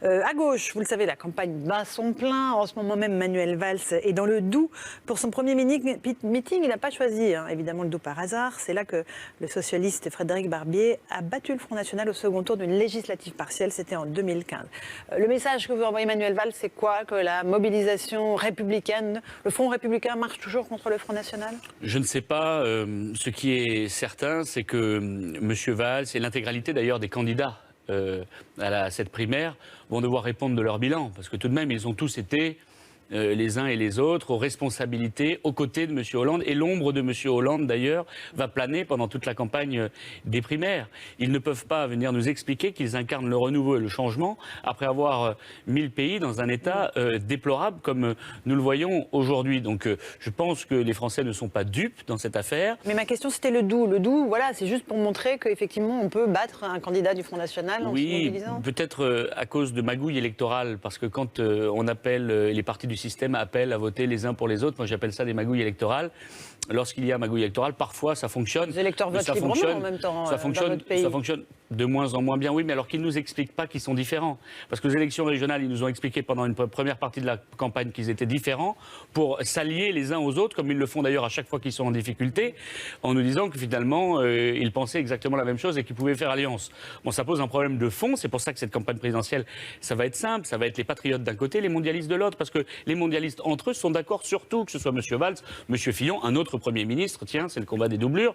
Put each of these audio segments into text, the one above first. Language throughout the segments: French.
À gauche, vous le savez, la campagne bat son plein. En ce moment même, Manuel Valls est dans le Doubs. Pour son premier meeting, il n'a pas choisi, évidemment, le Doubs par hasard. C'est là que le socialiste Frédéric Barbier a battu le Front National au second tour d'une législative partielle. C'était en 2015. Le message que vous envoyez Manuel Valls, c'est quoi? Que la mobilisation républicaine, le Front républicain marche toujours contre le Front National? Je ne sais pas. Ce qui est certain, c'est que M. Valls et l'intégralité d'ailleurs des candidats à cette primaire vont devoir répondre de leur bilan. Parce que tout de même, ils ont tous été, les uns et les autres, aux responsabilités, aux côtés de M. Hollande. Et l'ombre de M. Hollande, d'ailleurs, va planer pendant toute la campagne des primaires. Ils ne peuvent pas venir nous expliquer qu'ils incarnent le renouveau et le changement après avoir mis le pays dans un état déplorable comme nous le voyons aujourd'hui. Donc je pense que les Français ne sont pas dupes dans cette affaire. Mais ma question, c'était le Doubs. Le Doubs, voilà, c'est juste pour montrer qu'effectivement, on peut battre un candidat du Front National en se mobilisant. Peut-être à cause de magouilles électorales, parce que quand on appelle, les partis du système appellent à voter les uns pour les autres, moi j'appelle ça des magouilles électorales. Lorsqu'il y a magouille électorale, parfois ça fonctionne. Les électeurs votent librement en même temps ça dans notre pays. Ça fonctionne de moins en moins bien, oui, mais alors qu'ils ne nous expliquent pas qu'ils sont différents. Parce que les élections régionales, ils nous ont expliqué pendant une première partie de la campagne qu'ils étaient différents pour s'allier les uns aux autres, comme ils le font d'ailleurs à chaque fois qu'ils sont en difficulté, en nous disant que finalement, ils pensaient exactement la même chose et qu'ils pouvaient faire alliance. Bon, ça pose un problème de fond, c'est pour ça que cette campagne présidentielle, ça va être simple, ça va être les patriotes d'un côté, les mondialistes de l'autre, parce que les mondialistes entre eux sont d'accord surtout, que ce soit M. Valls, M. Fillon, un autre Premier ministre, tiens, c'est le combat des doublures,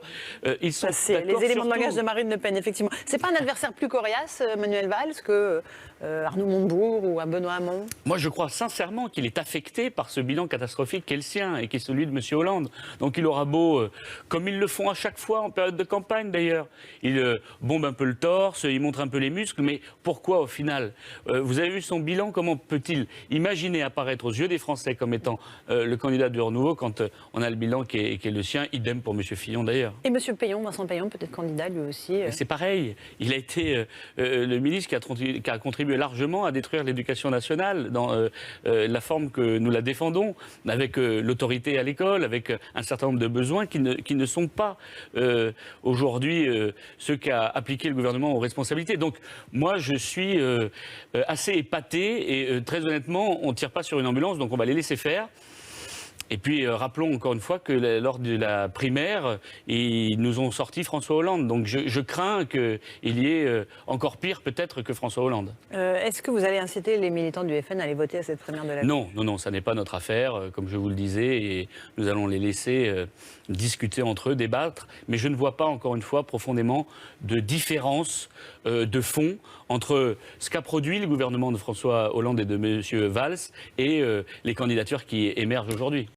ils sont d'accord. Les éléments de langage de Marine Le Pen, effectivement. C'est pas un adversaire plus coriace, Manuel Valls, que Arnaud Montebourg ou Benoît Hamon? Moi, je crois sincèrement qu'il est affecté par ce bilan catastrophique qu'est le sien et qui est celui de M. Hollande. Donc il aura beau, comme ils le font à chaque fois en période de campagne d'ailleurs, il bombe un peu le torse, il montre un peu les muscles, mais pourquoi au final? Vous avez vu son bilan, comment peut-il imaginer apparaître aux yeux des Français comme étant le candidat du renouveau quand on a le bilan qui est le sien, idem pour M. Fillon d'ailleurs. Et M. Payon, Vincent Payon, peut-être candidat lui aussi. C'est pareil, il a été le ministre qui a contribué largement à détruire l'éducation nationale dans la forme que nous la défendons, avec l'autorité à l'école, avec un certain nombre de besoins qui ne sont pas aujourd'hui ceux qu'a appliqué le gouvernement aux responsabilités. Donc moi je suis assez épaté et très honnêtement on ne tire pas sur une ambulance, donc on va les laisser faire. Et puis rappelons encore une fois que lors de la primaire, ils nous ont sorti François Hollande. Donc je crains qu'il y ait encore pire peut-être que François Hollande. Est-ce que vous allez inciter les militants du FN à aller voter à cette primaire de la Non, ça n'est pas notre affaire, comme je vous le disais, et nous allons les laisser discuter entre eux, débattre. Mais je ne vois pas, encore une fois, profondément de différence de fond entre ce qu'a produit le gouvernement de François Hollande et de M. Valls et les candidatures qui émergent aujourd'hui.